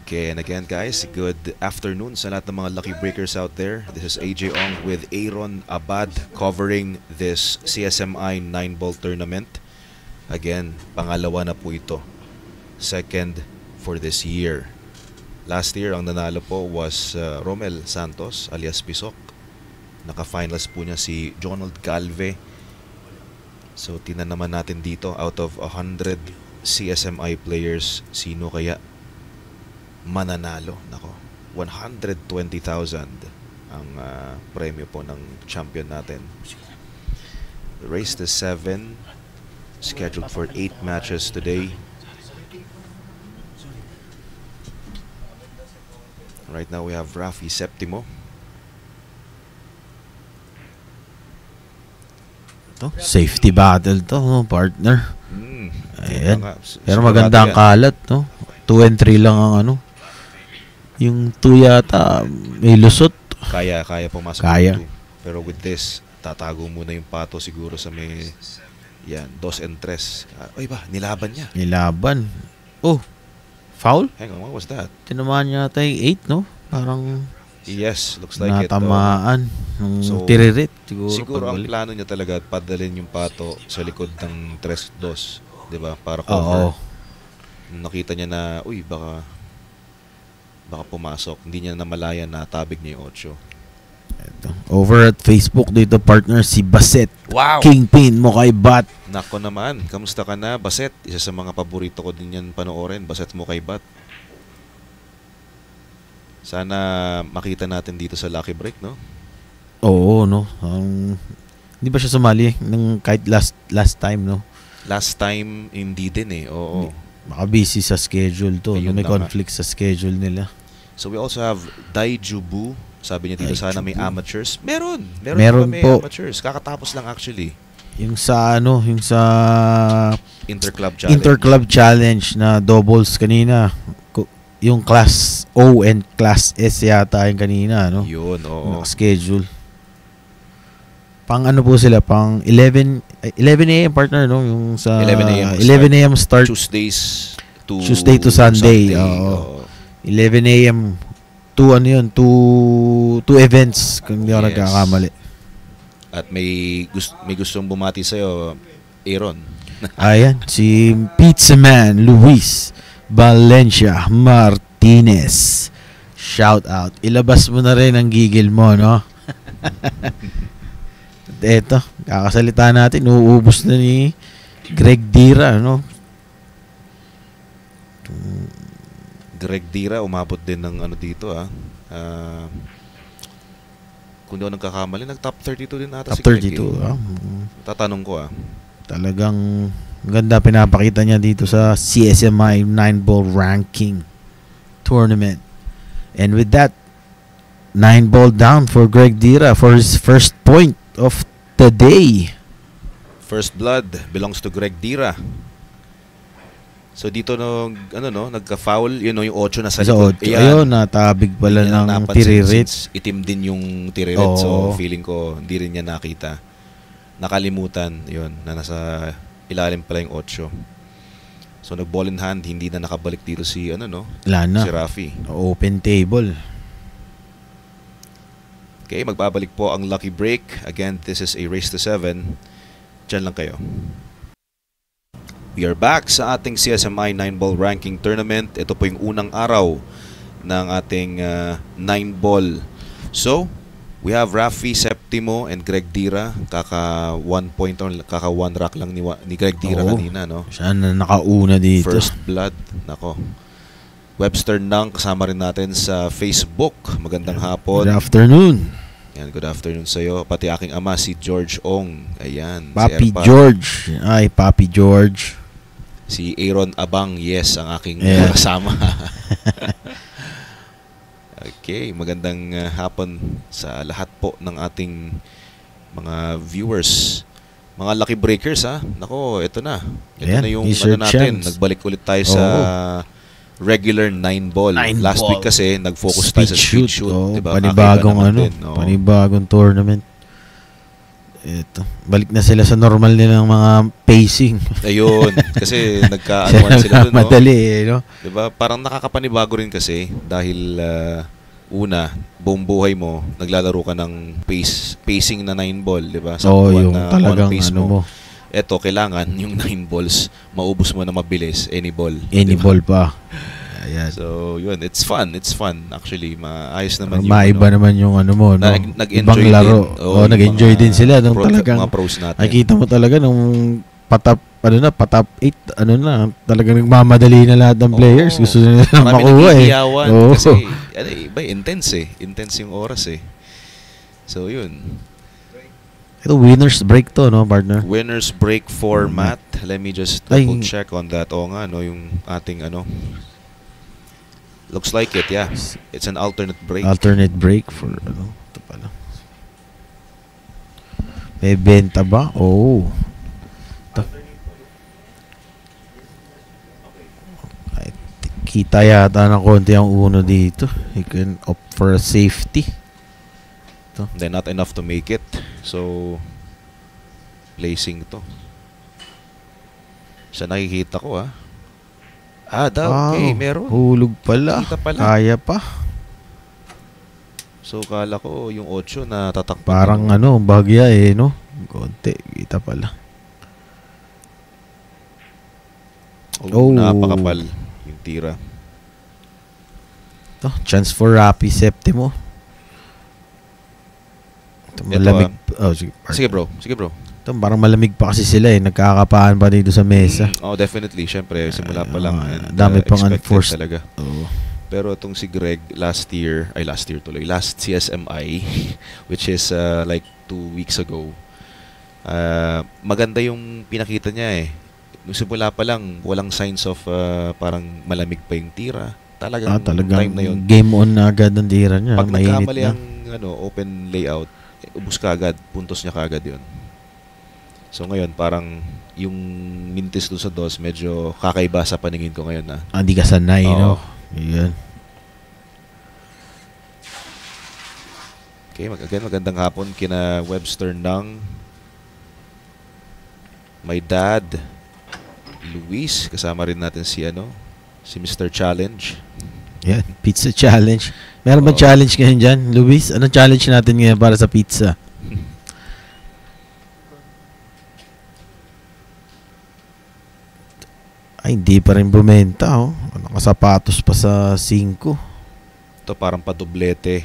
Okay, and again guys, good afternoon sa lahat ng mga lucky breakers out there. This is AJ Ong with Aaron Abad covering this CSMI 9-ball tournament. Again, pangalawa na po ito. Second for this year. Last year, ang nanalo po was Romel Santos alias Pisok. Naka-finals po niya si Jonald Calve. So, tinan naman natin dito, out of 100 CSMI players, sino kaya mananalo? Nako, 120,000 ang premyo po ng champion natin. The race to 7, scheduled for 8 matches today. Right now we have Rafi Septimo. Safety battle to, partner. Ayan. Pero maganda ang yan. kalat, no? 2 and 3 lang ang ano. Yung 2 yata, may lusot. Kaya pumasok. Kaya. Pero with this, tatago muna yung pato siguro sa may, yan, 2 and 3. Oy ba, nilaban niya. Nilaban. Oh, foul? Hang on, what was that? Tinamaan niya tayo 8, no? Parang Yes, looks like natamaan. So, Tiririt. Siguro ang plano niya talaga, padalin yung pato sa likod ng 3-2. Diba? Para cover. Oo. Nakita niya na, uy, baka pumasok. Hindi niya namalayan na tabig niya yung 8. Ito. Over at Facebook dito, partner, si Baset. Wow! Kingpin mo kay Bat. Nako naman, kamusta ka na, Baset? Isa sa mga paborito ko din yan panoorin, Baset mo kay Bat. Sana makita natin dito sa Lucky Break, no? Oo, no? Hindi ba siya sumali ng kahit last time, no? Last time, hindi din eh, oo. Baka busy sa schedule to. Ayun May na conflict sa schedule nila. So we also have Daijubu. Sabi niya dito, sana may amateurs. Meron may po. amateurs. Kakatapos lang actually. Yung sa Interclub Challenge. Challenge na doubles kanina. Yung Class O and Class S yata yung kanina, no? Yun, oo. Schedule. Pang ano po sila? Pang 11 a.m. partner, no? Yung sa 11 a.m. start. Tuesday to Sunday. Oo. 11 a.m. to ano yun? Two events kung hindi ako nagkakamali. At may gustong bumati sa'yo, Aaron. Ayan, si Pizza Man Luis Valencia Martinez. Shout out. Ilabas mo na rin ang gigil mo, no? Eto, kakasalita natin. Uubos na ni Greg Dira, no? Greg Dira, umabot din ng ano dito, kung di ako nagkakamali, nag-top 32 din ata si Greg. Top 32, Tatanong ko, Talagang ganda pinapakita niya dito sa CSMI 9-ball ranking tournament. And with that, 9-ball down for Greg Dira for his first point of the day. First blood belongs to Greg Dira. So dito nagka-foul, yung 8 na sa likod. Ayun, natabig pala ng tiririt. Itim din yung tiririt. So feeling ko hindi rin niya nakita. Nakalimutan, yun, na nasa ilalim pala yung 8. So nag-ball in hand, hindi na nakabalik dito si si Rafi. Open table. Okay, magbabalik po ang Lucky Break. Again, this is a race to 7. Diyan lang kayo. We are back sa ating CSMI 9-ball ranking tournament. Ito po yung unang araw ng ating 9-ball. So, we have Rafi Septimo and Greg Dira. Kaka 1 point or kaka 1 rack lang ni Greg Dira kanina, no? Siya na nakauna dito. First blood. Nako. Webster Nang kasama rin natin sa Facebook. Magandang hapon. Good afternoon. Yan, good afternoon sa iyo. Pati aking ama si George Ong. Ayan, Papi si George. Ay, Papi George. Si Aaron Abang, yes, ang aking kasama. Okay, magandang hapon sa lahat po ng ating mga viewers. Mga lucky breakers, Nako, ito na. Ito na yung natin. Nagbalik ulit tayo sa regular 9-ball. Last week kasi nag-focus tayo sa speed shoot, diba? Panibagong panibagong tournament. Ito. Balik na sila sa normal nilang mga pacing. Ayun, kasi nagkaanuan sila doon, no? Madali no? Diba? Parang nakakapanibago rin kasi dahil una, buong buhay mo, naglalaro ka ng pacing na 9 ball, diba? Sa yung na talagang pace ano mo. Eto, kailangan yung 9 balls, maubos mo na mabilis, any ball. Any diba? ball pa. Ayan. So, yun, it's fun. Actually, maayos naman maiba naman yung ano mo, no? Nag-enjoy ibang laro. din. Nag-enjoy din sila nung talagang mga pros natin. nakita mo talaga nung patap 8, talagang nagmamadali na lahat ng players. Gusto nila makuha Kasi, iba, intense yung oras eh. So, yun. Ito, winner's break to, no, partner? Winner's break format. Let me just double check on that. O nga, no, yung ating looks like it, yeah. It's an alternate break. Alternate break for, ito pala. May benta ba? Oh. Kita yata ng konti ang uno dito. You can opt for a safety. Then not enough to make it. So, placing to. Sa nakikita ko, okay, meron. Hulog pala. Kita pala. Kaya pa. So, kala ko yung 8 na tatakpan. Parang bagya no? Konti. Kita pala. Napakapal yung tira. Ito, chance for Rapi Septimo. Malamig. Sige bro. Ito, parang malamig pa kasi sila nagkakapaan pa dito sa mesa. Definitely. Siyempre, simula pa lang. Dami pang unforced talaga. Pero itong si Greg last CSMI, which is like 2 weeks ago, maganda yung pinakita niya Nung simula pa lang, walang signs of parang malamig pa yung tira. Talagang time na yun. Game on na agad ang tira niya. Pag nagkamali ang open layout, ubus ka agad, puntos niya kaagad yun. So ngayon, parang yung mintis doon sa DOS, medyo kakaiba sa paningin ko ngayon na. Hindi ka sanay, no? Ayan. Okay, magandang hapon kina Webster ng my dad, Luis. Kasama rin natin si Mr. Challenge. Yeah, pizza challenge. Meron ba challenge ngayon dyan, Luis? Anong challenge natin ngayon para sa pizza? Ay, hindi pa rin bumenta, Nakasapatos pa sa 5. Ito parang padoblete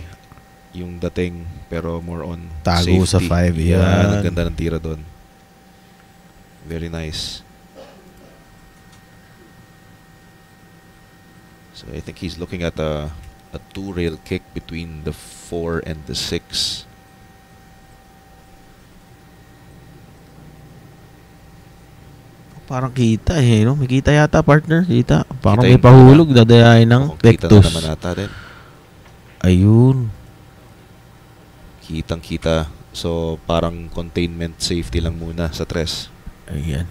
yung dating, pero more on tago safety. Sa 5. Yan, ang ganda ng tira doon. Very nice. So I think he's looking at a 2-rail kick between the 4 and the 6. Parang kita no? May kita yata, partner. Kita. Parang kita may pahulog. Dadayain ng Vectus. Kita na naman ata din. Ayun. Kitang-kita. So, parang containment safety lang muna sa 3. Ayan.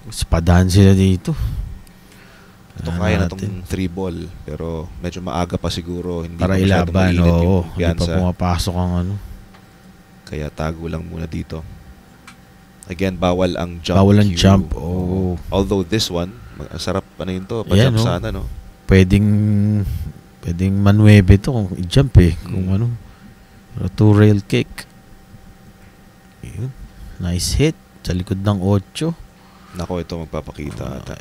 Spadahan sila dito. Ito kaya na itong 3 ball. Pero medyo maaga pa siguro. Hindi para ilaban. Hindi pa pumapasok ang Kaya tago lang muna dito. Again, bawal ang jump. Bawal ang jump. Although this one, sarap yun to. Pa-jump sana, no? Pwedeng manuebe to kung i-jump Kung 2-rail kick. Ayun. Nice hit. Sa likod ng 8. Nako, ito magpapakita ata.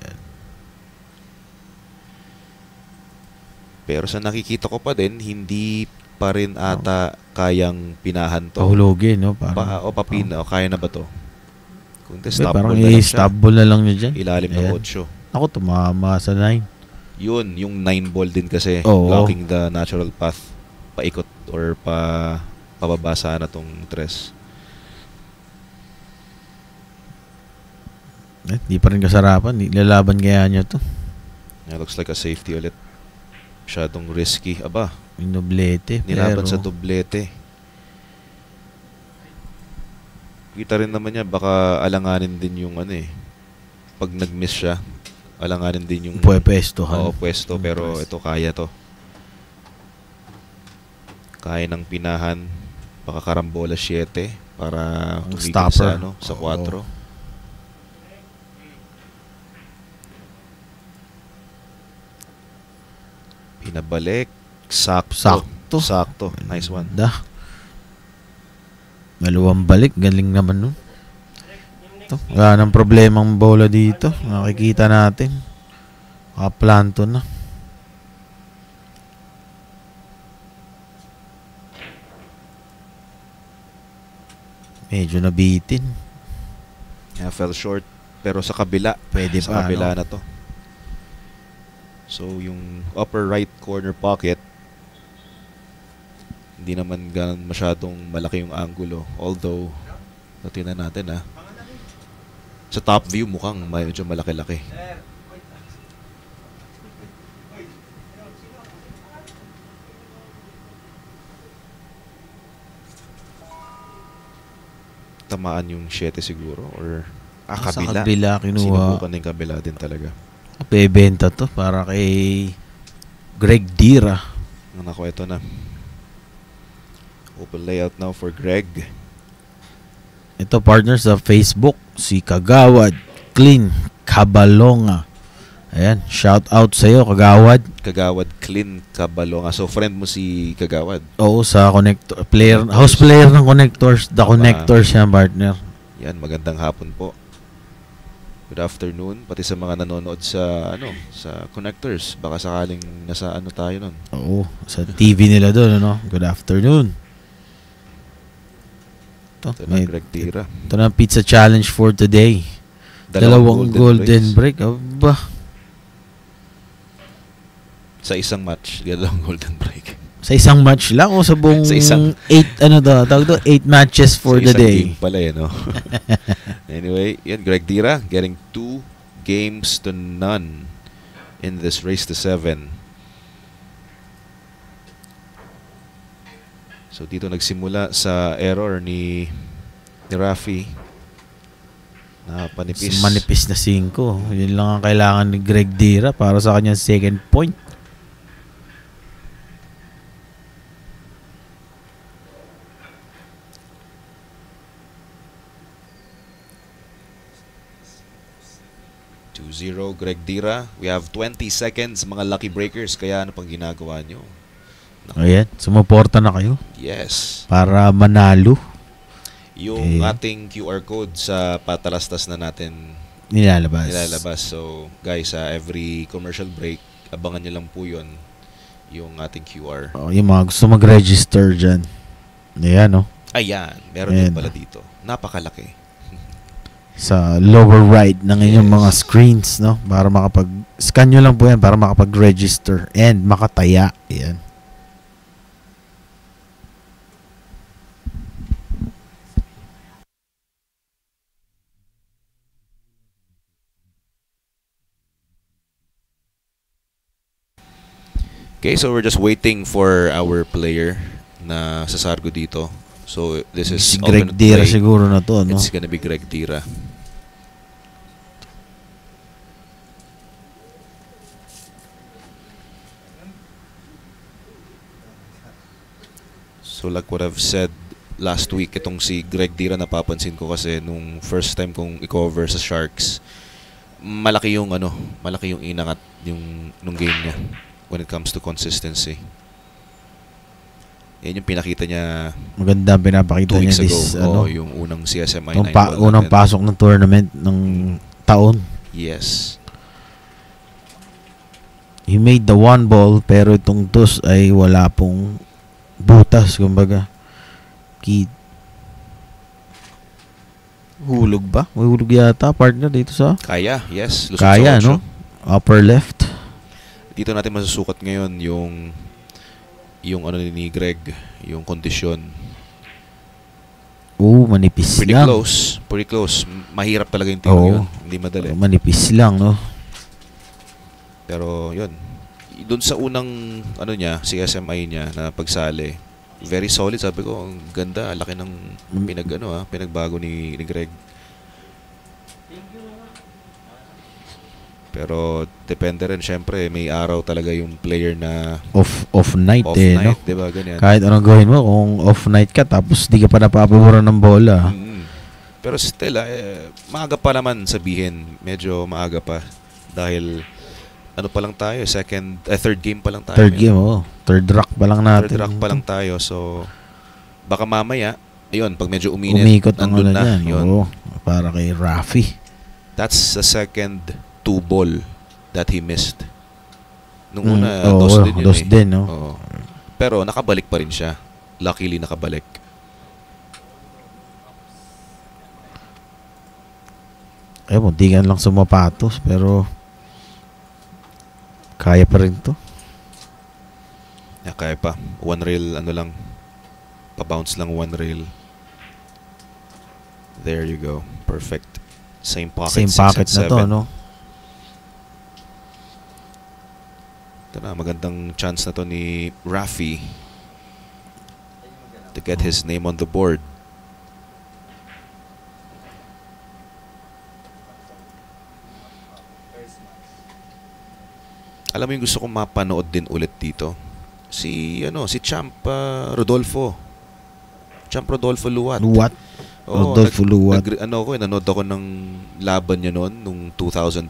Pero sa nakikita ko pa din, hindi pa rin ata kayang pinahan to. Pahulogin, no? Kaya na ba to? Kung parang i-stop ball na lang niya dyan. Ilalim ng 8. Ako, tumama sa 9. Yun, yung 9 ball din kasi. Blocking the natural path. Paikot or pababa sana tong 3. Di pa rin kasarapan. Lalaban kaya niya to. It looks like a safety ulit. Masyadong risky. Aba. Yung doblete. Nilaban sa doblete. Kita rin naman niya, baka alanganin din yung pag nag-miss siya, alanganin din yung pwestohan. Pwesto, pero ito kaya to. Kaya ng pinahan. Pakakarambola 7 para Ang tumigil stopper. sa, sa Oo. 4. Pinabalik. Sakto. Sakto. Sakto. Nice one. Da. Dalawang balik. Galing naman nun. Ito. Wala nang problemang bola dito. Nakikita natin. Kaplanto na. Medyo nabitin. Yeah, fell short. Pero sa kabila. Pwede Sa pa. kabila Ano? na to. So, yung upper right corner pocket, hindi naman ganun masyadong malaki yung angulo. Although, tingnan natin ha. Sa top view, mukhang medyo malaki-laki. Tamaan yung 7 siguro or Sa kabila. kabila kinuha. Sinubukan yung kabila din talaga. Pebenta to para kay Greg Dira. Nako, ito na. Open layout now for Greg. Ito partner sa Facebook, si Kagawad Clean Cabalonga. Ayan, shout out sa iyo Kagawad. Kagawad Clean Cabalonga. So, friend mo si Kagawad. Oo, sa connector player, house player ng Connectors, the Connectors yan partner. Yan, magandang hapon po. Good afternoon, pati sa mga nanonood sa sa Connectors. Baka sakaling nasa tayo nun. Oo, sa TV nila doon, ano. Good afternoon. Ito na, Greg Tira. Ito na ang pizza challenge for today. Dalawang golden break. Aba. Sa isang match, dalawang golden break. Sa isang match lang o sa buong Sa isang 8 8 matches for the isang day. game pala no? Anyway, yan, Greg Tira getting 2 games to none in this race to 7. So dito nagsimula sa error ni Rafi na panipis. Manipis na 5. Yun lang ang kailangan ni Greg Dira para sa kanyang second point. Greg Dira. We have 20 seconds mga lucky breakers, kaya ano pang ginagawa nyo? Ayan, sumuporta na kayo Yes. para manalo. Yung ating QR code sa patalastas na natin nilalabas. So, guys, every commercial break, abangan nyo lang po yun, yung ating QR. Yung mga gusto mag-register dyan. Ayan, no? Ayan, meron din pala dito. Napakalaki. Sa lower right ng inyong mga screens, no? Para makapag-scan nyo lang po yan para makapag-register and makataya. Ayan. Okay, so we're just waiting for our player na sasargo dito. So, this is Si Greg alternate Dira play. siguro na to, no? It's gonna be Greg Dira. So like what I've said last week, itong si Greg Dira napapansin ko kasi nung first time kong i-cover sa Sharks, malaki yung inangat nung game niya when it comes to consistency. Yan yung pinakita niya Maganda ang 2 pinapakita niya weeks ago. this, ano, Yung unang CSMI Nung 9 unang pasok ng tournament ng taon. Yes. He made the one ball pero itong toss ay wala pong butas, kumbaga. Hulog ba? May hulog yata, partner, dito sa? Kaya, yes. Lusot Kaya, sa 8. no? Upper left. Dito natin masusukat ngayon yung ano ni Greg, yung kondisyon. Manipis Pretty lang. close. Pretty close. Mahirap talaga yung tiro yun. Hindi madali. Manipis lang, no? Pero yun. Doon sa unang CSMI niya na pagsali, very solid, sabi ko. Ang ganda, laki ng pinagbago ni Greg. Pero depende rin syempre, may araw talaga yung player na Off night off no? night, 'di ba? Ganyan. Kahit anong gawin mo, kung off night ka tapos di ka pa napapaboran ng bola. Pero still, maaga pa naman sabihin. Medyo maaga pa. Dahil, ano pa lang tayo, third game pa lang tayo. Third game, Third rock pa lang natin. Third rock pa lang tayo. So, baka mamaya, ayun, pag medyo umikot ang nandun ano na. dyan. Yun. Para kay Rafi. That's the second 2 ball that he missed. Nung una, dos din yun dos din, no? Oo. Pero nakabalik pa rin siya. Luckily, nakabalik. Muntikan lang sumapatos, pero kaya pa rin to. Kaya pa. One rail, pa-bounce lang one rail. There you go. Perfect. Same pocket, Same pocket na to, no? Ito na, magandang chance na to ni Rafi to get his name on the board. Alam mo yung gusto kong mapanood din ulit dito? Si Champ Rodolfo. Champ Rodolfo Luwat. Rodolfo Luwat. Nanood ako ng laban niya noon, nung 2005.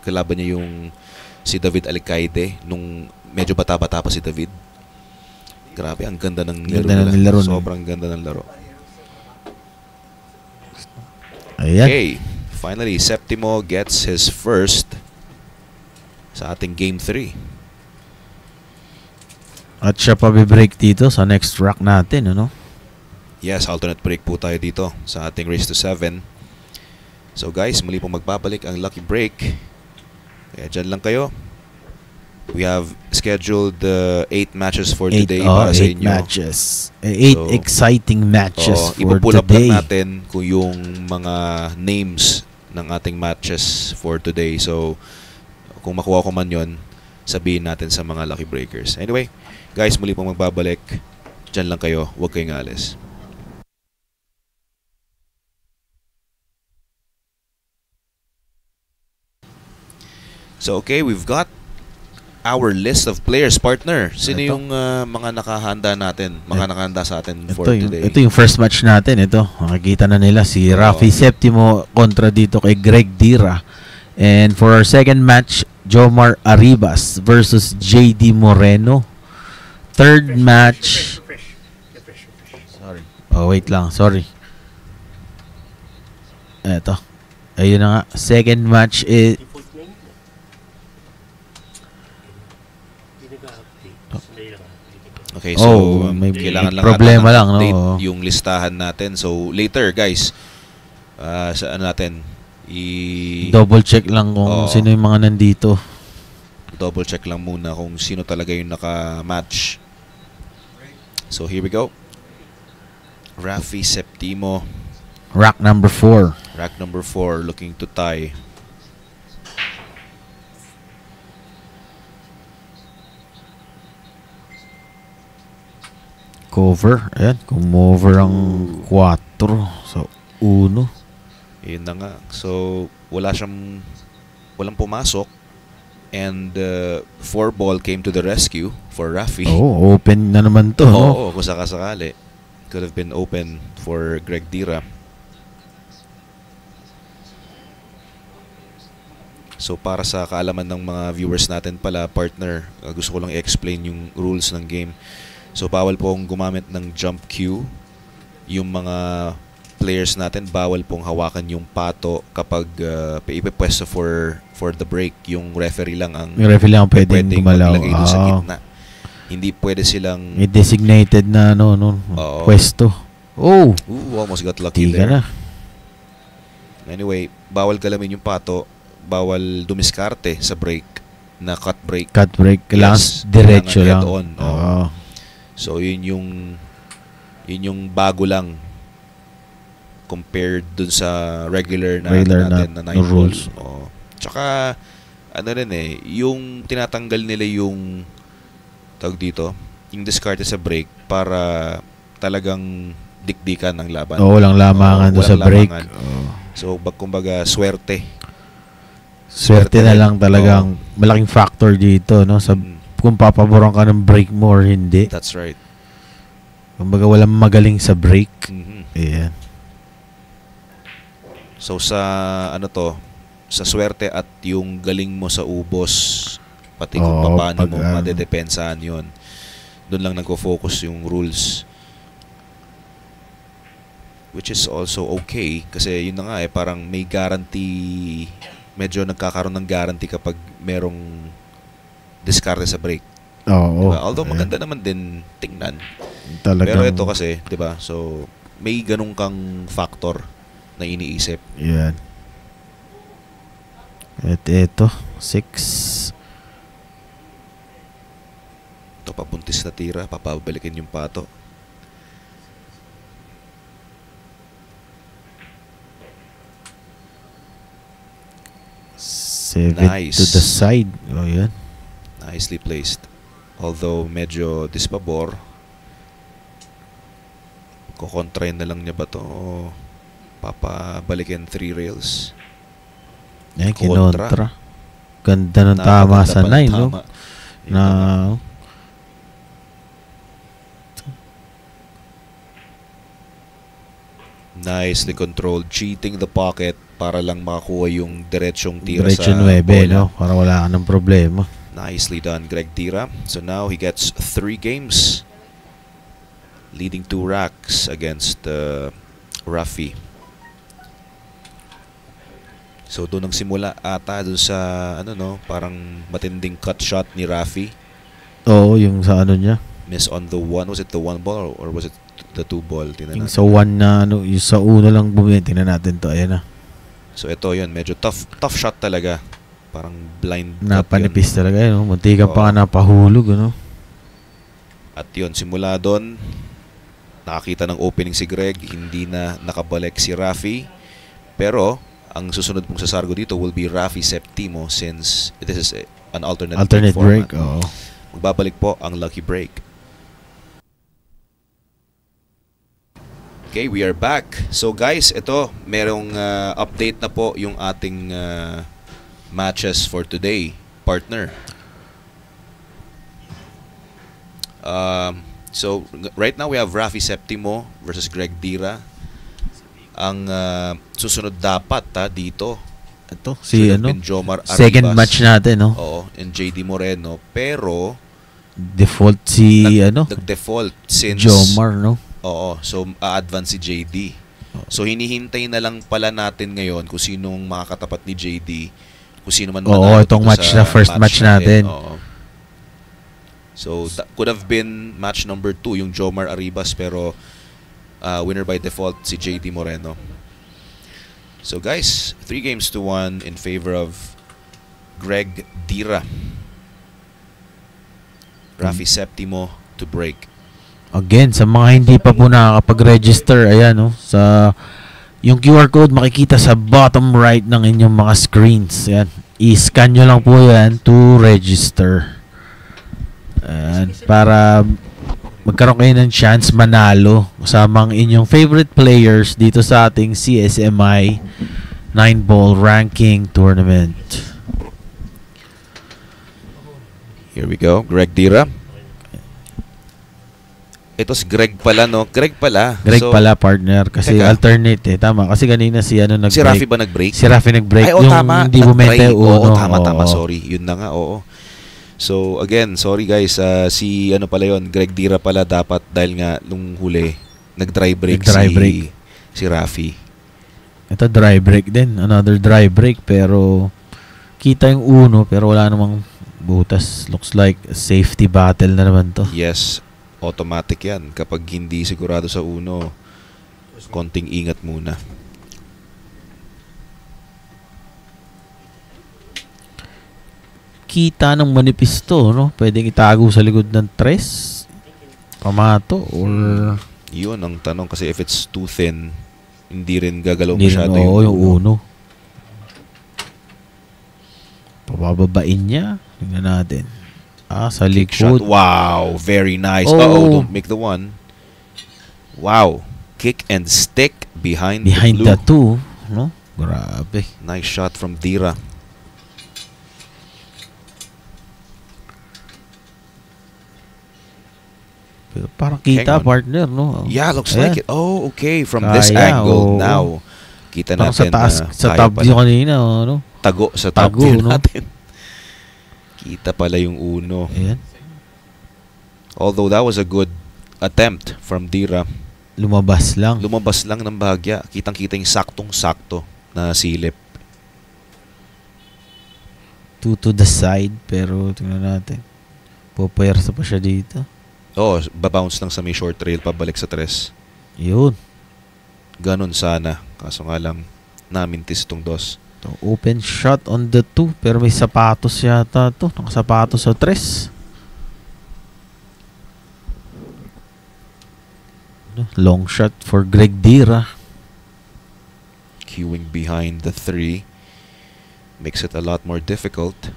Kalaban niya yung si David Alcaide, nung medyo bata-bata pa si David. Grabe, ang ganda ng laro nila. Sobrang ganda ng laro. Ayan. Okay, finally, Septimo gets his first sa ating Game 3. At siya pa break dito sa next rack natin, ano? Yes, alternate break po tayo dito sa ating Race to 7. So guys, muli pong magbabalik ang Lucky Break. Kaya dyan lang kayo. We have scheduled 8 matches for today para sa inyo. 8 matches. 8 exciting matches for ipupull up today. lang natin kung yung mga names ng ating matches for today. So, kung makuha ko man yun, sabihin natin sa mga Lucky Breakers. Anyway, guys, muli pong magbabalik. Dyan lang kayo. Huwag kayong alis. So, okay, we've got our list of players, partner. Sino yung mga nakahanda natin? Mga nakahanda sa atin for today? Ito yung first match natin. Ito, makikita na nila si Rafi Septimo kontra dito kay Greg Dira. And for our second match, Jomar Arribas versus JD Moreno. Third match. Sorry. Wait lang. Sorry. Eto. Ayun na nga. Second match is okay, so may kailangan lang problema lang, no? Yung listahan natin. So later, guys, sa ano natin, double check lang kung sino yung mga nandito. Double check lang muna kung sino talaga yung naka-match. So here we go. Rafi Septimo. Rack number 4. Rack number 4 looking to tie. Cover. Ayan. Kumover ang 4 sa 1. Yun na nga. So, walang pumasok. And 4 ball came to the rescue for Rafi. Open na naman to. Oo, kung sakasakali. Could have been open for Greg Dira. So, para sa kaalaman ng mga viewers natin pala, partner, gusto ko lang i-explain yung rules ng game. So, bawal pong gumamit ng jump cue. Yung mga players natin, bawal pong hawakan yung pato kapag ipipwesto for the break. Yung referee lang ang pwedeng gumalaw. Maglagay doon sa gitna. Hindi pwede silang may designated na pwesto. Almost got lucky there. Anyway, bawal galamin yung pato, bawal dumiskarte sa break na cut break. Cut break, kailangan diretso lang. So yun yung bago lang compared dun sa regular natin na 9 rules. Tsaka ano rin yung tinatanggal nila yung tawag dito, yung discard sa break para talagang dikdikan ng laban. Walang lamangan doon sa break. So kumbaga swerte Swerte na rin. lang talagang malaking factor dito, no? Sa kung papaboran ka ng break mo or hindi. That's right. Kumbaga walang magaling sa break. Ayan. So sa sa swerte at yung galing mo sa ubos, pati kung paano mo madedepensahan yun. Doon lang nagko-focus yung rules. Which is also okay kasi yun na nga parang may guarantee, medyo nagkakaroon ng guarantee kapag merong diskarte sa break. Oo. Diba? Although maganda naman din tingnan. Talagang, pero ito kasi, 'di ba? So may ganung kang factor na iniisip. Yan. At ito, 6. Ito papuntis na tira, papabalikin yung pato. Nice. To the side. Oh, yan. Nicely placed. Although medyo dispabor. Kukontrain na lang niya ba to? O papabalikin 3 rails? Yan, kinontra. Ganda ng tama sa 9, no? Na nicely controlled. Cheating the pocket para lang makakuha yung diretsong tira Diretso sa 9, bola. no? Para wala ka ng problema. Nicely done, Greg Tira. So now he gets 3 games, leading 2 racks against Rafi. So doon nagsimula ata doon sa parang matinding cut shot ni Rafi. Oo, yung sa niya. Miss on the 1. Was it the 1 ball or was it the 2 ball? Yung sa 1 na yung sa uno lang bumili. Tingnan natin to. Ayan na. So ito yun, medyo tough shot talaga. Parang blind napanipis talaga yun. Munti ka pa nga napahulog. At yun, simula doon, nakakita ng opening si Greg. Hindi na nakabalik si Rafi. Pero, ang susunod mong sasargo dito will be Rafi Septimo since this is an alternate break. Oo. Magbabalik po ang lucky break. Okay, we are back. So guys, ito, merong update na po yung ating matches for today, partner. So right now we have Rafi Septimo versus Greg Tira. Ang susunod dapat dito. Ito si Jomar Arribas, second match natin, no? Oo, and JD Moreno, pero default si nag-default since Jomar, no? Oo, so a-advance si JD. So hinihintay na lang pala natin ngayon kung sinong makakatapat ni JD, kung sino man manalo. Oo, itong match na first match natin. Oo. So could have been match number 2 yung Jomar Arribas, pero winner by default si JD Moreno. So guys, 3-1 in favor of Greg Tira. Rafi Septimo to break. Again, sa mga hindi pa po nakakapag-register, ayan, no, sa yung QR code makikita sa bottom right ng inyong mga screens. Ayan, i-scan nyo lang po yan to register. Ayan, para magkaroon kayo ng chance manalo kasama ang inyong favorite players dito sa ating CSMI 9-ball ranking tournament. Here we go, Greg Tira. Ito si Greg pala, no? Greg pala, partner. Kasi alternate tama. Kasi kanina si nag-break. Si Rafi ba nag-break? Si Rafi nag-break. Ay, yung tama. Hindi bumente uno. Tama. Sorry. Yun na nga, oo. So, again, sorry guys. Si pala yun, Greg Tira pala dapat dahil nga nung huli, nag-dry break si Rafi. Ito dry break din. Another dry break. Pero, kita yung uno. Pero wala namang butas. Looks like a safety battle na naman to. Yes. Automatic yan. Kapag hindi sigurado sa uno, konting ingat muna. Kita ng manipis to, no? Pwedeng itago sa likod ng tres, pamato, or yun ang tanong kasi if it's too thin, hindi rin gagalaw masyado yung uno. Pabababain niya. Tingnan natin. Sa likod. Wow, very nice. Don't make the one. Wow, kick and stick behind the blue. The two, no? Grabe. Nice shot from Tira. Pero parang kita, Hang on. partner, no? Yeah, looks Ayan. like it. Oh, okay. From this Kaya, angle oo. now, kita Parang sa natin taas, na sa kaya top view pala. kanina, ano? Tago sa top Tago, view no? natin. Kita pala yung uno. Ayan. Although that was a good attempt from Dira. Lumabas lang. Lumabas lang ng bahagya. Kitang-kita yung saktong-sakto na silip. 2 to the side, pero tingnan natin. Pupuwersa pa siya dito. Oh, babounce lang sa may short trail pabalik sa tres. Yun. Ganon sana. Kaso nga lang, namintis itong dos. To open shot on the 2, pero may sapatos yata to. Nakasapatos sa 3. Long shot for Greg Dira. Queuing behind the 3 makes it a lot more difficult.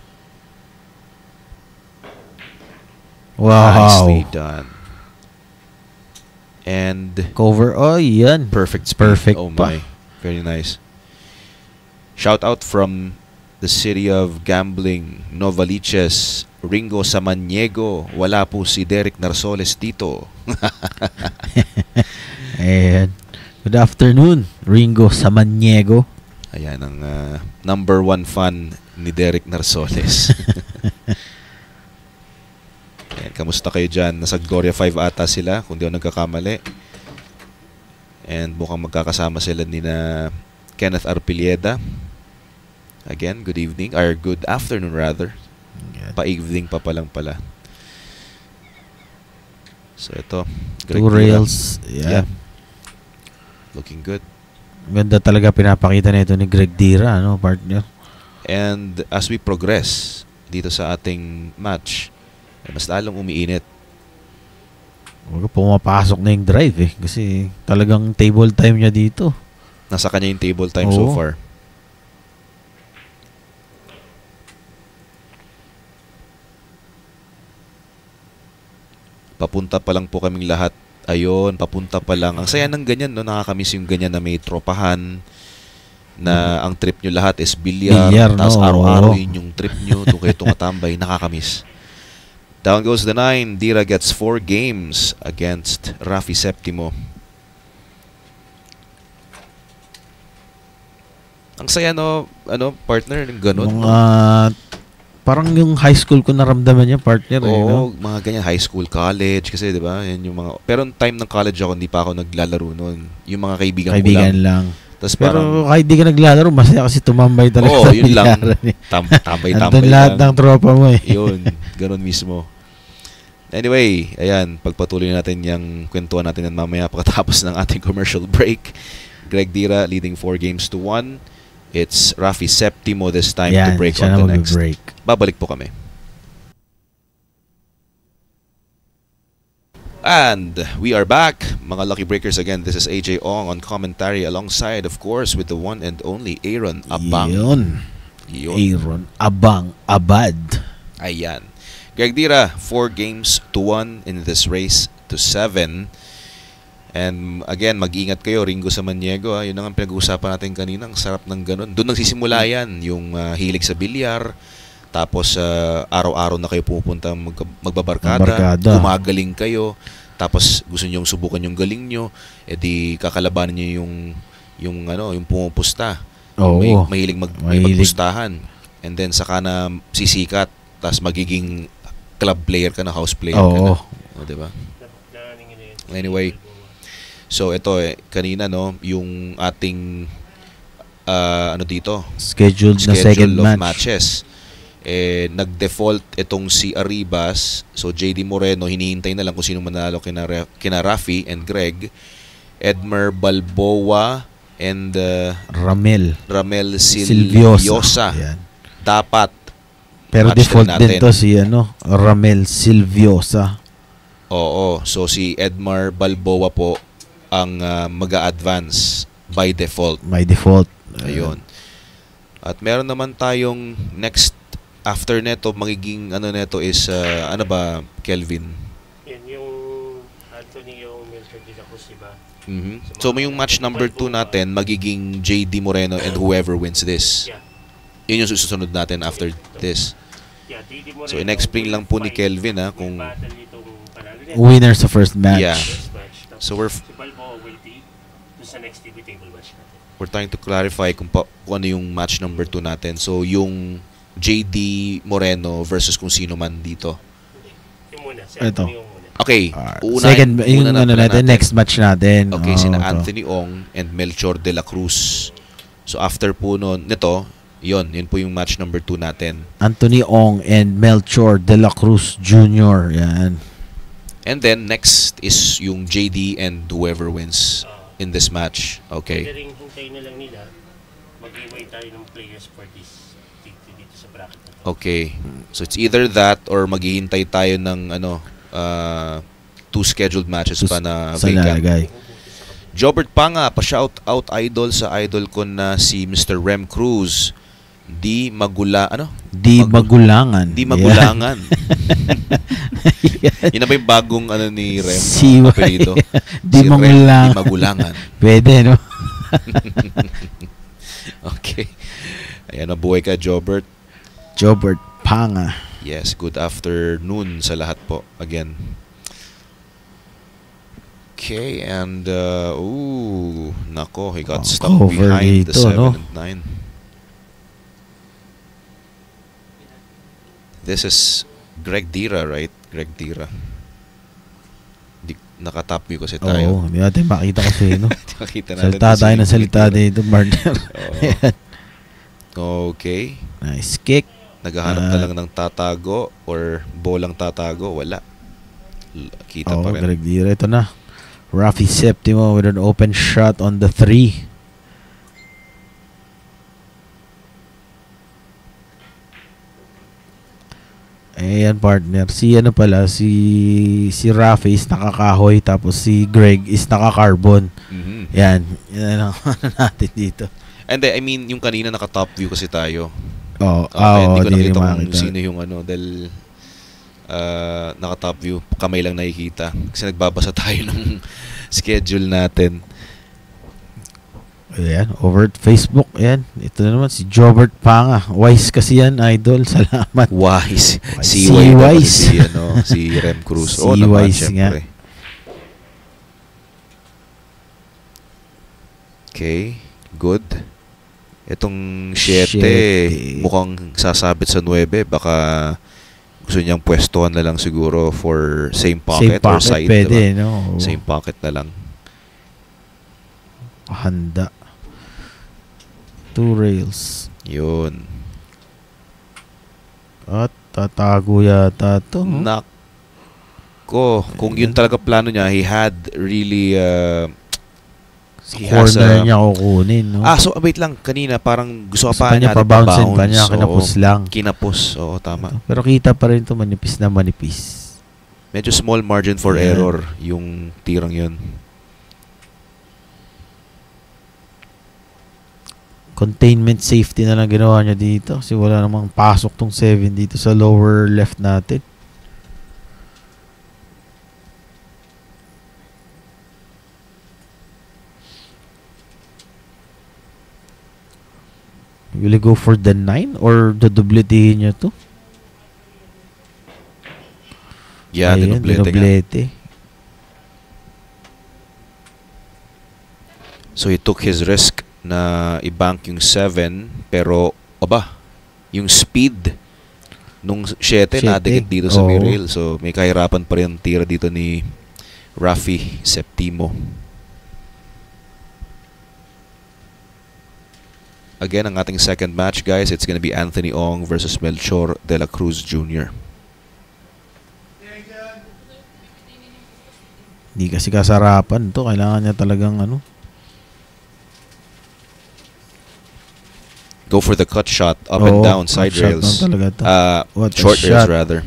Wow. Nicely done. And Cover. Oh, yan. perfect speed. Perfect Oh pa. my. Very nice. Shout out from the city of gambling, Novaliches, Ringo Samaniego. Wala po si Derek Narsoles dito. Ayan. Good afternoon, Ringo Samaniego. Ayan ang number 1 fan ni Derek Narsoles. Ayan, kamusta kayo dyan? Nasa Gloria 5 ata sila, kung di ako nagkakamali. And mukhang magkakasama sila ni na Kenneth Arpilieda. Again, good evening, or good afternoon rather. Pa-evening pa palang pala. So ito, Greg 2 Dira. rails. Yeah. Yeah. Looking good. Ganda talaga pinapakita nito ni Greg Dira, ano, partner? And as we progress dito sa ating match, mas lalong umiinit. Huwag pumapasok na yung drive eh. Kasi talagang table time niya dito. Nasa kanya yung table time so Oo. far. Papunta pa lang po kaming lahat. Ayun, papunta pa lang. Ang saya ng ganyan, no? Nakakamiss yung ganyan na may tropahan, na ang trip nyo lahat is bilyar, Bilyar, tapos no? araw-araw Oo. yun yung trip nyo, doon kayo tumatambay. Nakakamiss. Down goes the 9. Dira gets 4 games against Rafi Septimo. Ang saya, no? Ano, partner, yung ganun. Mga, no? parang yung high school ko naramdaman niya, partner. Oo, eh, no? mga ganyan, high school, college, kasi 'di ba? Yan yung mga. Pero nung time ng college ako, hindi pa ako naglalaro noon. Yung mga kaibigan ko Kaibigan lang. lang. Tapos Pero parang kahit di ka naglalaro, masaya kasi tumambay talaga. Oo, sa yun lang. bilyaran eh. tambay-tambay Andun lahat lang. ng tropa mo eh. Yun, ganun mismo. Anyway, ayan, pagpatuloy natin yung kwentuhan natin yan mamaya pagkatapos ng ating commercial break. Greg Dira leading 4 games to 1. It's Rafi Septimo this time to Yan, break siya on na the next. mag-break. Babalik po kami. And we are back, mga Lucky Breakers. Again, this is AJ Ong on commentary alongside, of course, with the one and only Aaron Abang. Yun. Aaron Abang Abad. Ayan. Greg Dira, 4 games to 1 in this race to 7. And again, mag-ingat kayo, Ringo Samaniego. Yun ang pinag-uusapan natin kanina. Ang sarap ng ganun. Doon nagsisimula yan, yung hilig sa bilyar. Tapos araw-araw na kayo pupunta magbabarkada, gumagaling kayo. Tapos gusto niyo subukan yung galing niyo, edi kakalabanin niyo yung pumupusta. Oo. Mahilig magpustahan. And then saka na sisikat, tapos magiging club player ka na, house player ka na. O, diba? Anyway, so ito kanina no, yung ating scheduled na second of match. matches. Nag-default itong si Arribas. So JD Moreno, hinihintay na lang kung sino manalo kina Rafi and Greg. Edmer Balboa and Ramel Silviosa. Yan. Dapat pero match default natin. din to si Ramel Silviosa. Oo. So si Edmer Balboa po ang mag-a-advance by default. By default. Ayun. At meron naman tayong next after neto, magiging neto is Kelvin? Yan yung Anthony yung Milton de la Cruz, diba? So may yung match number 2 natin, magiging JD Moreno and whoever wins this. Yeah. Yun yung susunod natin after this. Yeah, JD Moreno. So in-explain lang po ni Kelvin kung winner sa first match. Yeah. First match. Tapos So si Balboa will be dun sa next TV table match natin. we're trying to clarify kung ano yung match number 2 natin. So, yung JD Moreno versus kung sino man dito. Yung muna. Si Ito. Anthony yung muna. Okay. Second, yung una na ano pala natin, next match natin. Okay, sina ito. Anthony Ong and Melchor de la Cruz. So, after po nito, yun po yung match number 2 natin. Anthony Ong and Melchor de la Cruz Jr. Yan. And then, next is yung JD and whoever wins in this match. Pwede Okay. rin hintayin na lang nila. Mag-iway tayo ng players for this dito sa bracket na to. Okay. So, it's either that or maghihintay tayo ng 2 scheduled matches pa na Sa vacant. lalagay. Jobert Panga, pa-shout out idol sa idol ko na si Mr. Rem Cruz. Di magulangan. Di magulangan. Yun na ba yung bagong ni Rem? CY. Apelido? Di Si Rem, magulangan. Di magulangan. Pwede, no? Okay. Ayan, mabuhay ka, Jobert. Jobert Panga. Yes, good afternoon sa lahat po. Again. Okay, and nako, he got stuck Cover behind the dito, 7 no? and 9. This is Greg Dira, right? Greg Dira. Nakatap view kasi tayo. Oo, hindi natin makita kasi, no? Makita natin. Salita tayo ng salita dito, partner. Ayan. Okay. Nice kick. Naghahanap na lang ng tatago or bolang tatago. Wala. Kita pa rin. Greg Dira. Ito na. Rafi Septimo with an open shot on the 3. Ayan, partner. Si Rafi is nakakahoy tapos si Greg is nakakarbon. Mhm. Yan. Yan ang ano natin dito. And I mean, yung kanina naka-top view kasi tayo. Oo. Hindi ko di nakita kung makita. sino yung dahil naka-top view, kamay lang nakikita. Kasi nagbabasa tayo ng schedule natin. Ayan, over at Facebook. Ayan, ito na naman si Jobert Panga. Wise kasi yan, idol. Salamat. Wise. Si Si Wise. Wise. Si Rem Cruz. Si Naman, Wise nga. syempre. Okay, good. Itong 7, mukhang sasabit sa 9. Baka gusto niyang pwestuhan na lang siguro for same pocket, or side. Pwede, diba? no? Same pocket na lang. Handa. 2 rails. Yun. At tatago yata to. Nako, kung yun talaga plano niya, he had really he has Corner niya kukunin, no? so wait lang, kanina parang gusto Gusto pa pa niya natin pa-bounce pa niya, Oo. kinapos lang. Kinapos, oo, tama. Pero kita pa rin to, manipis na manipis. Medyo small margin for Yeah. error yung tirang yun. Containment safety na lang ginawa niya dito kasi wala namang pasok tong 7 dito sa lower left natin. Will he go for the 9 or dodobletehin niya to? Yeah, Ayan, dinoblete nga. dinoblete. So he took his risk na i-bank yung 7, pero yung speed nung 7 nadikit dito sa Oo. rail. So may kahirapan pa rin ang tira dito ni Rafi Septimo. Again, ang ating second match, guys, it's gonna be Anthony Ong versus Melchor de la Cruz Jr. Hindi kasi kasarapan to. Kailangan niya talagang Go for the cut shot, up and down, side cut shot rails. lang talaga to. What a Short rails, shot. rather.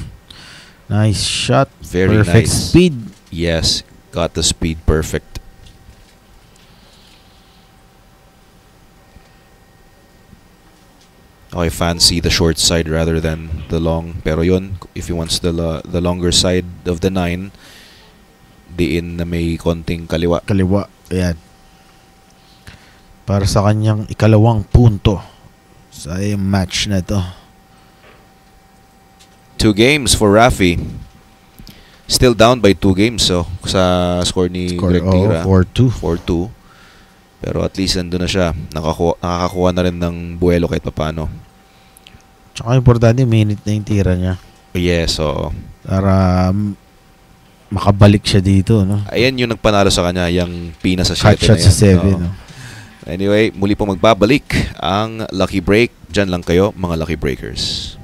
Nice shot. Very Perfect nice. speed. Yes, got the speed perfect. I fancy the short side rather than the long. Pero yun, if he wants the longer side of the 9, diin na may konting kaliwa. Kaliwa. Ayan. Para sa kanyang ikalawang punto sa match na to. 2 games for Rafi. Still down by 2 games so sa score ni Greg Tira. 4-2. 4-2. Pero at least nandun na siya. Nakakakuha na rin ng buwelo kahit papano. Tsaka importante, minute na yung tira niya. Yes, so Para makabalik siya dito, no? ayan yung nagpanalo sa kanya, yung pina sa 7 Hot shot sa 7, no? Anyway, muli pong magbabalik ang Lucky Break. Diyan lang kayo, mga Lucky Breakers.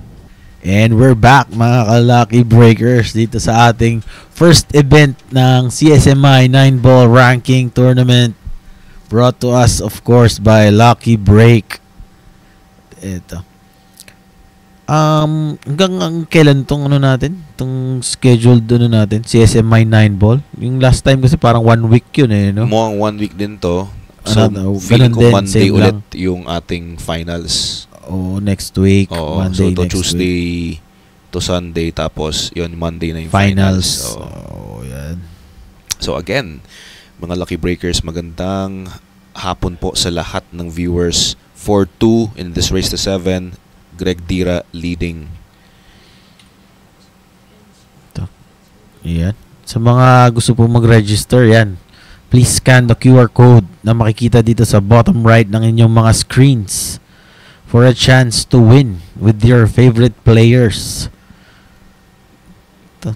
And we're back, mga ka-Lucky Breakers, dito sa ating first event ng CSMI 9-ball ranking tournament. Brought to us, of course, by Lucky Break. Ito. Hanggang kailan tong ano natin? Tong scheduled natin, CSMI 9-ball. Yung last time kasi parang 1 week yun no? Mukhang 1 week din to. So, feeling ko din, Monday ulit lang. yung ating finals. Next week. Oo, Monday, so to next Tuesday week. to Sunday, tapos yun, Monday na yung Finals. finals. Yan. So again, mga Lucky Breakers, magandang hapon po sa lahat ng viewers. 4-2 in this race to 7. Greg Tira leading. Yan. Sa mga gusto po mag-register, yan. Please scan the QR code na makikita dito sa bottom right ng inyong mga screens for a chance to win with your favorite players. Ito.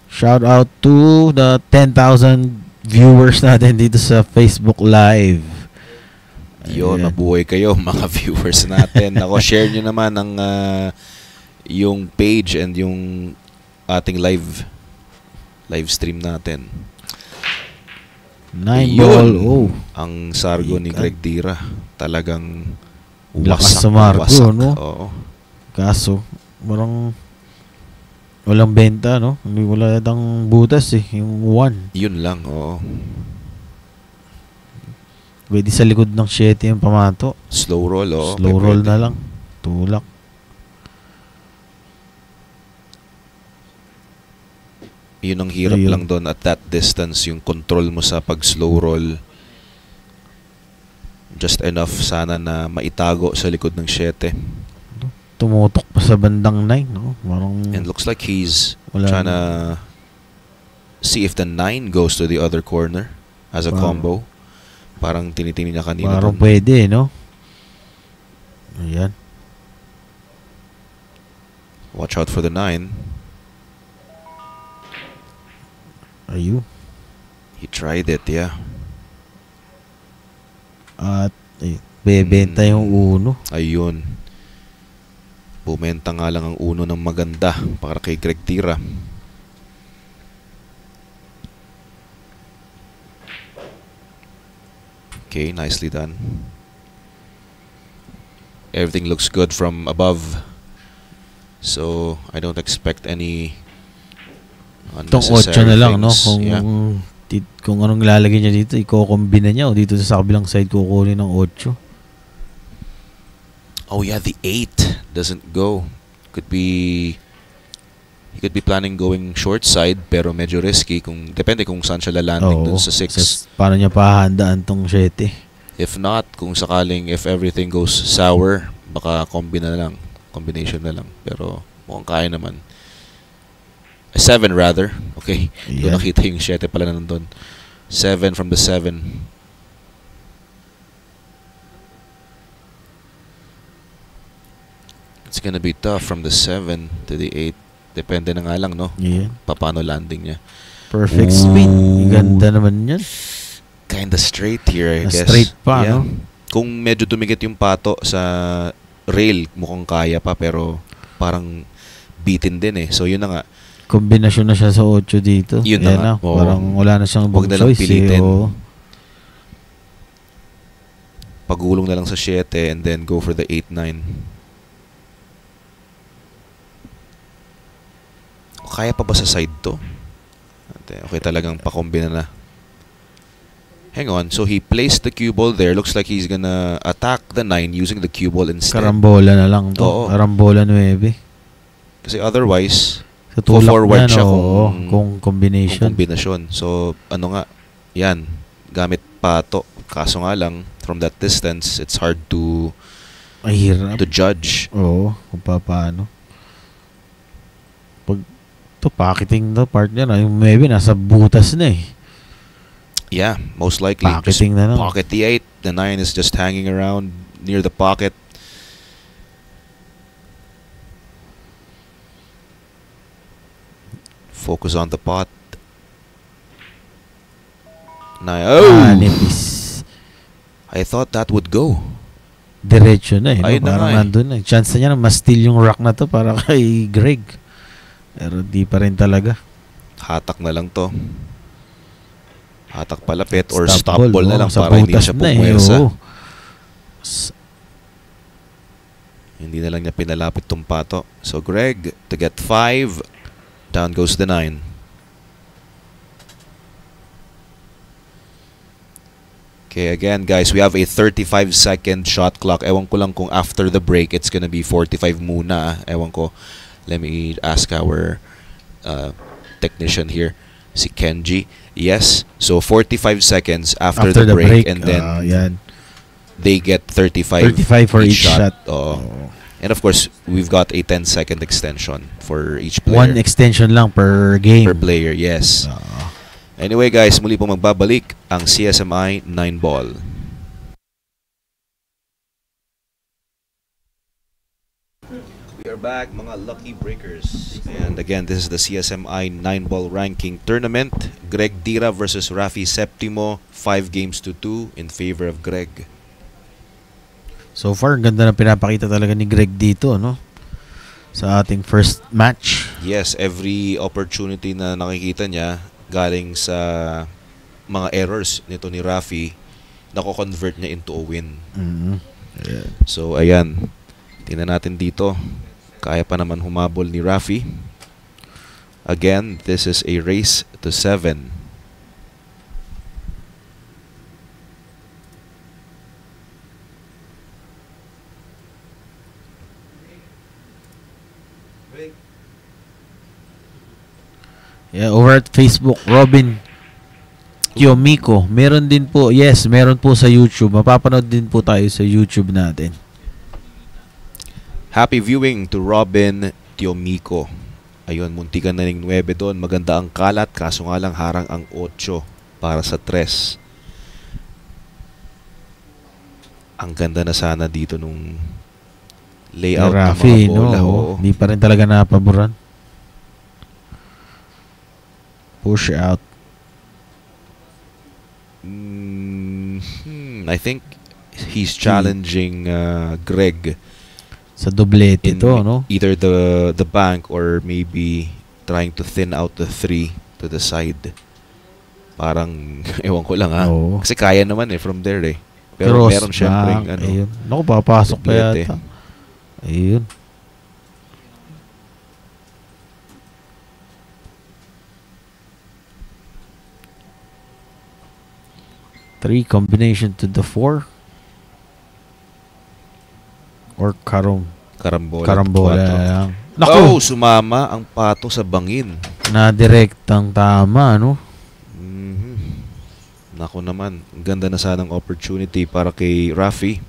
Shout out to the 10,000 viewers natin dito sa Facebook Live. Yun, Ayan. mabuhay kayo mga viewers natin. Ako, share nyo naman ang yung page and yung ating live stream natin. 9-ball. Yun, ang sargo ni Greg Tira. Talagang Lakas wasak sa Marco, wasak. no? Oo. Kaso, walang benta, no? Wala tang butas yung 1. Yun lang, oo. Pwede sa likod ng 7 yung pamato. Slow roll, oo. Slow roll na lang. Tulak. Yun ang hirap Ayun. lang doon at that distance, yung control mo sa pag-slow roll. Just enough sana na maitago sa likod ng 7. Tumutok pa sa bandang 9, no? Parang And looks like he's wala trying to see if the 9 goes to the other corner as a combo. Parang tinitingin niya kanina. parang dun. pwede, no? Ayan. Watch out for the 9. Ayun. He tried it, yeah. At bebenta yung 1. Ayun. Bumenta nga lang ang 1 ng maganda para kay Greg Tira. Okay, nicely done. Everything looks good from above. So, I don't expect any Itong unnecessary 8 na lang, no? things. Kung, Yeah. kung anong lalagay niya dito, iko-combine niya o dito sa kabilang side kukunin ng 8. Oh yeah, the 8 doesn't go. He could be planning going short side pero medyo risky depende kung saan siya lalanding dun sa 6. Paano niya pahandaan tong 7? If not, kung sakaling if everything goes sour, baka combination na lang. Pero mukhang kaya naman. 7 rather. Okay. Doon Yeah. nakita yung 7 pala na nandun. 7 from the 7. It's gonna be tough from the 7 to the 8. Depende na nga lang, no? Yeah. Paano landing niya. Perfect Ooh. spin. Ganda naman yan. Kinda straight here, I guess. Straight pa, no? Kung medyo tumigit yung pato sa rail, mukhang kaya pa, pero parang bitin din eh. So, yun na nga. Kombinasyon na siya sa 8 dito. Yun na nga. Oo. Parang wala na siyang Huwag ibang na lang choice. pilitin. Oo. Pagulong na lang sa 7 and then go for the 8-9. Kaya pa ba sa side to? Okay, talagang pakombina na. Hang on, so he placed the cue ball there. Looks like he's gonna attack the 9 using the cue ball instead. Karambola na lang to. Oo. Karambola 9. Kasi otherwise, Sa tulak forward niyan, siya kung combination. kung kombinasyon. So, ano nga, yan, gamit pato. Kaso nga lang, from that distance, it's hard to Mahirap. to judge. Oo, kung paano. Pag to pocketing to partner, yung maybe nasa butas na eh. Yeah, most likely. Just Pocketing na lang. pocket the 8. The 9 is just hanging around near the pocket. Focus on the pot. Oh! Nipis. I thought that would go. Diretso na eh. No? Ayun na Parang nga eh. nandun na. Chance na niya na ma-steal yung rock na to para kay Greg. Pero di pa rin talaga. Hatak na lang to. Hatak palapit or Stop stop ball na no? lang Sa para hindi butas siya na eh, pumwersa. oo. Hindi na lang niya pinalapit tong pato. So Greg to get 5. Down goes the 9. Okay, again guys, we have a 35-second shot clock. Ewan ko lang kung after the break it's gonna be 45 muna. Ewan ko. Let me ask our technician here, si Kenji. Yes, so 45 seconds after the break, and then yan. they get 35 for each shot. Oo. Oo. And of course, we've got a 10-second extension for each player. One extension lang per game. Per player, yes. Anyway guys, muli po magbabalik ang CSMI 9 ball. We are back mga lucky breakers. And again, this is the CSMI 9 ball ranking tournament. Greg Dira versus Rafi Septimo, 5-2 in favor of Greg. So far, ang ganda na pinapakita talaga ni Greg dito, no? Sa ating first match. Yes, every opportunity na nakikita niya galing sa mga errors nito ni Rafi, nako-convert niya into a win. Yeah. So, ayan. Tingnan natin dito. Kaya pa naman humabol ni Rafi. Again, this is a race to 7. Yeah, over at Facebook, Robin Kiomiko. Meron din po, yes, meron po sa YouTube. Mapapanood din po tayo sa YouTube natin. Happy viewing to Robin Tiomiko. Ayun, muntikan na ng 9 doon. Maganda ang kalat, kaso nga lang harang ang 8 para sa 3. Ang ganda na sana dito nung layout ng Rafi, mga bola. no? Oo. Hindi pa rin talaga napaboran. Push out. I think he's challenging Greg Sa doblete in ito, no? either the bank or maybe trying to thin out the 3 to the side. Parang ewan ko lang ha. Oo. Kasi kaya naman from there eh. Pero Cross meron syempre back, ayun. Naku, papasok pa doblete. yata. Ayun. Three combination to the 4 or Karambola. karambola Pato. lang. Oh, sumama ang pato sa bangin. Na direktang tama, no? Nako naman, ang ganda na sanang opportunity para kay Rafi.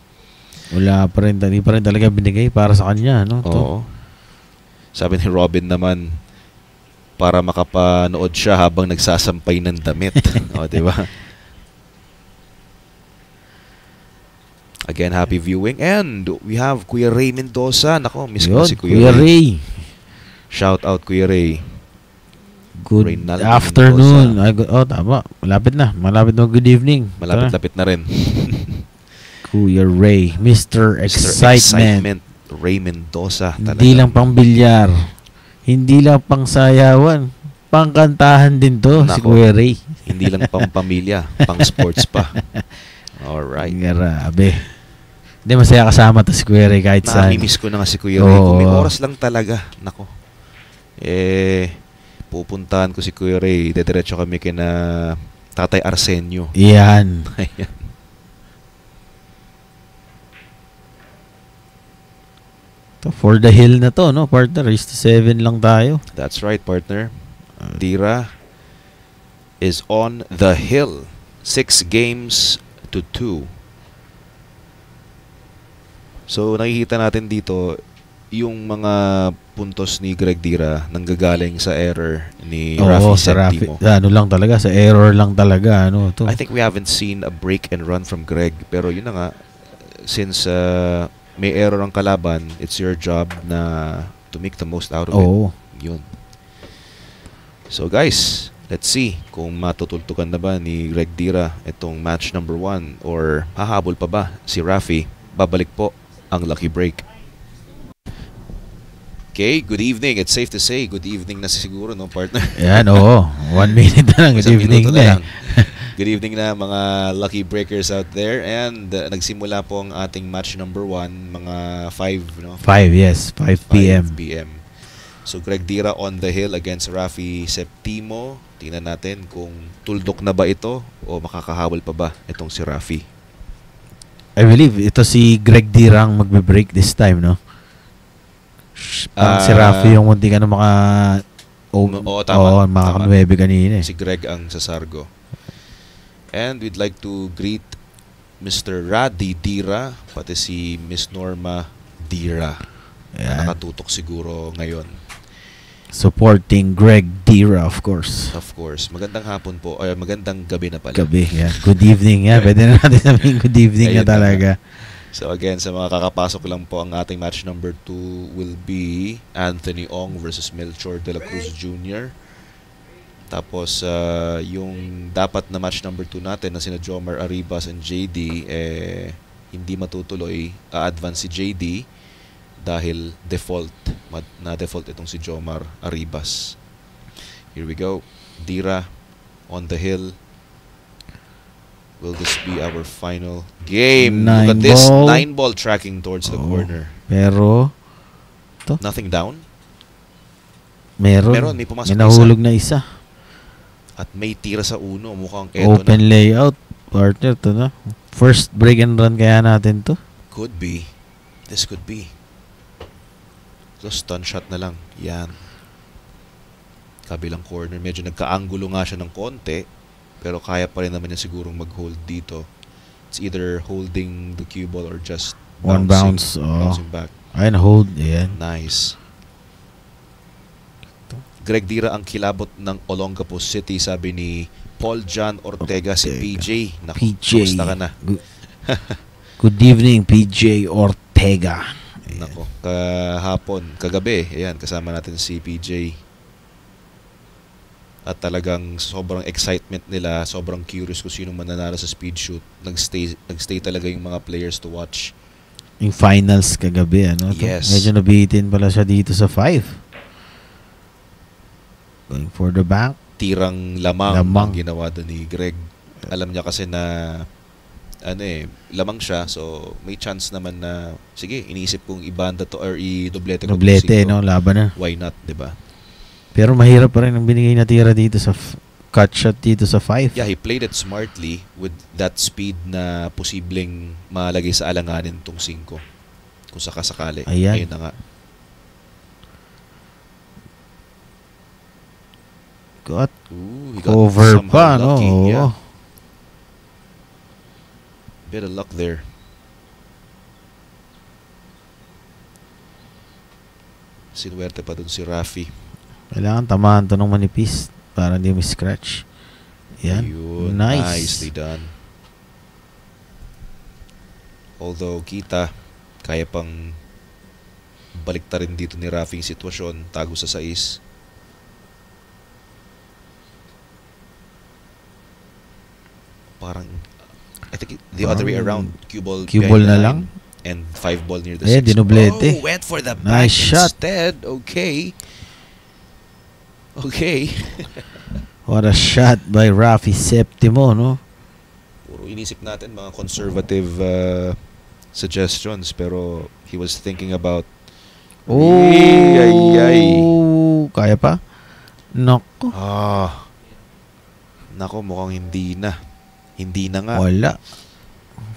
Wala pa rin, hindi pa rin talaga binigay para sa kanya, no? Oo. Sabi ni Robin naman, para makapanood siya habang nagsasampay ng damit. O, di ba? Again, happy viewing. And we have Kuya Ray Mendoza. Nako, miss ko Yun, si Kuya Ray. Ray. Shout out Kuya Ray. Good Reynaldo afternoon. Tama. Malapit na. Malapit na. Good evening. Malapit-lapit na rin. Kuya Ray. Mr. Excitement. Ray Mendoza. Hindi lang pang bilyar. Hindi lang pang sayawan. Pangkantahan din to, si Nako. Kuya Ray. Hindi lang pang pamilya, pang sports pa. Alright. Grabe. Hindi, masaya kasama to si Kuya Ray kahit saan. Namimiss ko na nga si Kuya Ray. Oo. Kung may oras lang talaga. Nako. Pupuntahan ko si Kuya Ray. Dediretso kami kina Tatay Arsenio. Yan. Ayan. To, for the hill na to, no? Partner, race to 7 lang tayo. That's right, partner. Dira is on the hill. 6-2. So nakikita natin dito yung mga puntos ni Greg Dira nanggagaling sa error ni Rafi sa Rafi. Septimo. Ano lang talaga, sa error lang talaga. Ano, to. I think we haven't seen a break and run from Greg. Pero yun na nga, since may error ang kalaban, it's your job na to make the most out of it. Yun. So guys, let's see kung matutultukan na ba ni Greg Dira itong match number 1 or hahabol pa ba si Rafi. Babalik po ang lucky break. Okay, good evening. It's safe to say, good evening na siguro, no, partner? Yan, oo. 1 minute na lang. Good evening na. Good evening na mga lucky breakers out there. And nagsimula po ang ating match number 1, mga 5, no? 5, yes. 5 p.m. 5 p.m. So, Greg Dira on the hill against Rafi Septimo. Tingnan natin kung tuldok na ba ito o makakahabol pa ba itong si Rafi. I believe ito si Greg Dira ang magbe-break this time, no? Si Rafi yung munti ka na tama. maka-9 kanina. Si Greg ang sasargo. And we'd like to greet Mr. Raddy Dira, pati si Miss Norma Dira. Na nakatutok siguro ngayon. Supporting Greg Dira, of course. Of course. Magandang hapon po. Ay, magandang gabi na pala. Gabi, yeah. Good evening, yeah. Pwede na natin sabihin good evening na talaga. So again, sa mga kakapasok lang po, ang ating match number 2 will be Anthony Ong versus Melchor de la Cruz Jr. Tapos yung dapat na match number 2 natin na sina Jomar Arribas and JD, hindi matutuloy. A-advance si JD dahil default itong si Jomar Arribas. Here we go. Dira on the hill. Will this be our final game? Look at this. 9-ball tracking towards the corner. Pero, nothing down? Meron. May pumasok may nahulog na isa. At may tira sa uno. Mukhang eto open layout. Partner, to na. First break and run kaya natin to. Could be. This could be. So, stun shot na lang. Yan. Kabilang corner. Medyo nagka-angulo nga siya ng konti. Pero kaya pa rin naman niya sigurong mag-hold dito. It's either holding the cue ball or just bouncing back. Ayun, hold. Ayan. Nice. Greg Dira ang kilabot ng Olongapo City, sabi ni Paul John Ortega. Si PJ. Naku, PJ. kamusta ka na? Good evening, PJ Ortega. Nako, kagabi, ayan, kasama natin si PJ. At talagang sobrang excitement nila, sobrang curious kung sino mananalo sa speed shoot. Nagstay talaga yung mga players to watch. Yung finals kagabi, ano? Yes. Medyo nabitin pala siya dito sa 5. Going for the bank. Tirang lamang ang ginawa doon ni Greg. Alam niya kasi na lamang siya, so may chance naman na sige, iniisip kong ibanda to or i-doblete ko. Doblete, no? Laban na. Why not, 'di ba? Pero mahirap pa rin ang binigay na tira dito sa cut shot dito sa 5. Yeah, he played it smartly with that speed na posibleng malagay sa alanganin tong 5 kung sakasakali. Ayan. Ayun na nga. He got over pa, no? Lucky. Oh. Yeah. Bit of luck there. Sinuwerte pa dun si Rafi. Kailangan tamahan to ng manipis para hindi mo scratch. Yan. Ayun, Nice. nicely done. Although kita kaya pang balikta rin dito ni Rafi yung sitwasyon, tago sa 6. Parang I think the other way around. Cue ball na lang. And 5 ball near the 6. Dinoblete. Oh, went for the nice back shot. instead. Okay. What a shot by Rafi Septimo, no? Puro inisip natin mga conservative suggestions, pero he was thinking about kaya pa? Nako. Nako, mukhang hindi na. Hindi na nga. Wala.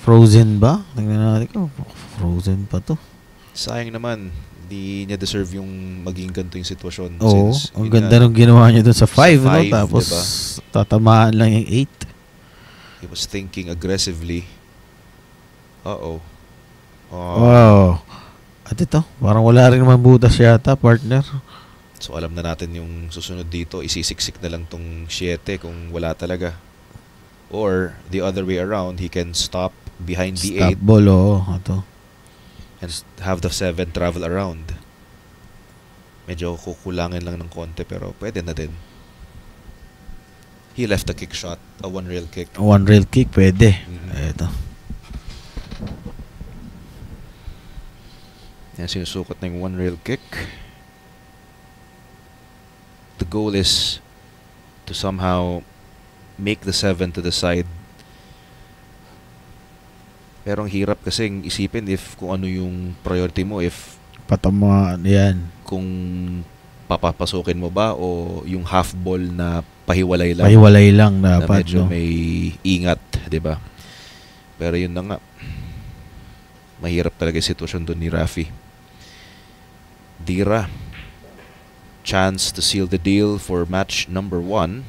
Frozen ba? Tingnan natin ko. Frozen pa to. Sayang naman. Hindi niya deserve yung maging ganito yung sitwasyon. Oo. Ang ganda nung ginawa niya dun sa 5, no? Tapos, diba? tatamaan lang yung 8. He was thinking aggressively. Oh. Wow. At ito, parang wala rin naman butas yata, partner. So alam na natin yung susunod dito, isisiksik na lang tong 7 kung wala talaga. Or the other way around, he can stop behind the Stop 8 ball, oo. Ito. and have the 7 travel around. Medyo kukulangin lang ng konti pero pwede na din. He left a kick shot, a one rail kick. One rail kick, pwede. Ito. Yan, sinusukot na yung one rail kick. The goal is to somehow make the 7 to the side. Pero ang hirap kasing isipin if kung ano yung priority mo, if Patamaan, yan. kung papapasukin mo ba o yung half ball na pahiwalay lang. Pahiwalay lang Na dapat, medyo no? may ingat, 'di ba? Pero yun na nga. Mahirap talaga yung sitwasyon doon ni Rafi. Dira, chance to seal the deal for match number 1.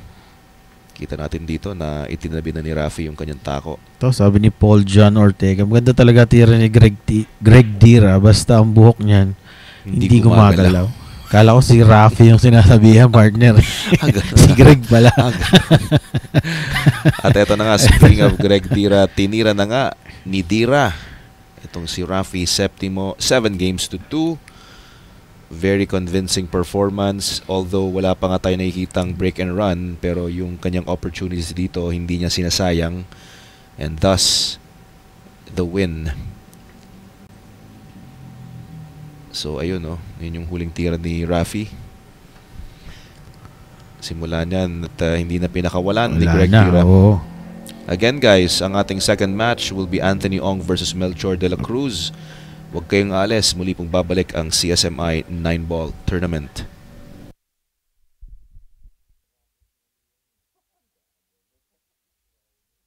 Kita natin dito na itinabi na ni Rafi yung kanyang tako. Ito, sabi ni Paul John Ortega, maganda talaga tira ni Greg Dira, basta ang buhok niyan hindi gumagalaw. Kala ko si Rafi yung sinasabihan, partner. Si Greg pala. At eto na nga, speaking of Greg Dira, tinira na nga ni Dira itong si Rafi Septimo, 7 games to 2. Very convincing performance, although wala pa nga tayo nakikitang break and run, pero yung kanyang opportunities dito hindi niya sinasayang, and thus the win. So ayun, no, yun yung huling tira ni Rafi. Simula niyan at hindi na pinakawalan ni Greg Dira. Oo. Again guys, ang ating second match will be Anthony Ong versus Melchor de la Cruz. Huwag kayong alis, muli pong babalik ang CSMI 9-ball tournament.